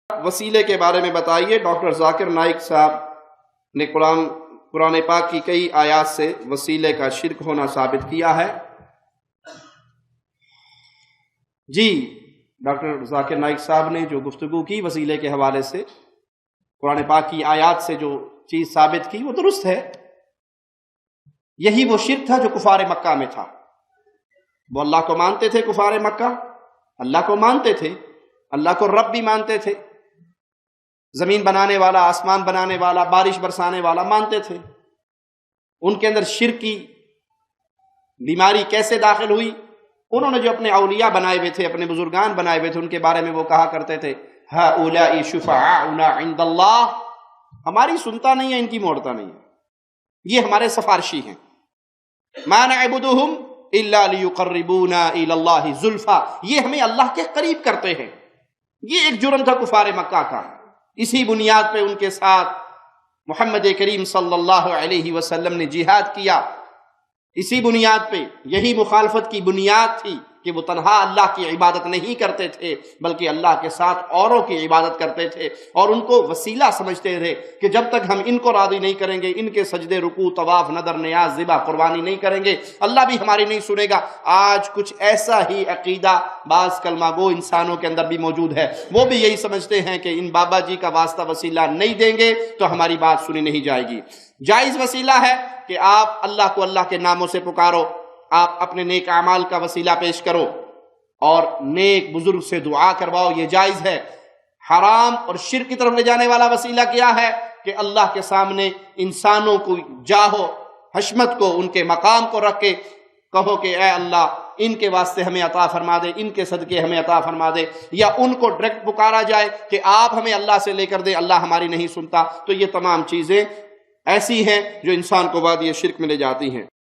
وسیلے کے بارے میں بتائیے۔ ڈاکٹر ذاکر نائک صاحب نے قرآن پاک کی کئی آیات سے وسیلے کا شرک ہونا ثابت کیا ہے۔ جی، ڈاکٹر ذاکر نائک صاحب نے جو گفتگو کی وسیلے کے حوالے سے، قرآن پاک کی آیات سے جو چیز ثابت کی وہ درست ہے۔ یہی وہ شرک تھا جو کفار مکہ میں تھا۔ وہ اللہ کو مانتے تھے، کفار مکہ اللہ کو مانتے تھے، اللہ کو رب بھی مانتے تھے، زمین بنانے والا، آسمان بنانے والا، بارش برسانے والا مانتے تھے۔ ان کے اندر شرک کی بیماری کیسے داخل ہوئی؟ انہوں نے جو اپنے اولیاء بنائے ہوئے تھے، اپنے بزرگان بنائے ہوئے تھے، ان کے بارے میں وہ کہا کرتے تھے ہؤلاء شفعاؤنا عند اللہ، ہماری سنتا نہیں ہے، ان کی موڑتا نہیں ہے، یہ ہمارے سفارشی ہیں۔ ما نعبدهم الا لیقربونا الی اللہ زلفی، یہ ہمیں اللہ کے قریب کرتے ہیں۔ یہ ایک جرم تھا کفار مکہ کا۔ اسی بنیاد پہ ان کے ساتھ محمد کریم صلی اللہ علیہ وسلم نے جہاد کیا۔ اسی بنیاد پہ، یہی مخالفت کی بنیاد تھی کہ وہ تنہا اللہ کی عبادت نہیں کرتے تھے بلکہ اللہ کے ساتھ اوروں کی عبادت کرتے تھے، اور ان کو وسیلہ سمجھتے تھے کہ جب تک ہم ان کو راضی نہیں کریں گے، ان کے سجدے، رکوع، طواف، نذر، نیاز، ذبح، قربانی نہیں کریں گے، اللہ بھی ہماری نہیں سنے گا۔ آج کچھ ایسا ہی عقیدہ بعض کلمہ گو انسانوں کے اندر بھی موجود ہے۔ وہ بھی یہی سمجھتے ہیں کہ ان بابا جی کا واسطہ وسیلہ نہیں دیں گے تو ہماری بات سنی نہیں جائے گی۔ جائز وسیلہ ہے کہ آپ اللہ کو اللہ کے ناموں سے پکارو، آپ اپنے نیک اعمال کا وسیلہ پیش کرو اور نیک بزرگ سے دعا کرواؤ، یہ جائز ہے۔ حرام اور شرک کی طرف لے جانے والا وسیلہ کیا ہے کہ اللہ کے سامنے انسانوں کو جاہو حشمت کو، ان کے مقام کو رکھ کے کہو کہ اے اللہ ان کے واسطے ہمیں عطا فرما دے، ان کے صدقے ہمیں عطا فرما دے، یا ان کو ڈائریکٹ پکارا جائے کہ آپ ہمیں اللہ سے لے کر دیں، اللہ ہماری نہیں سنتا۔ تو یہ تمام چیزیں ایسی ہیں جو انسان کو وادی شرک میں لے جاتی ہیں۔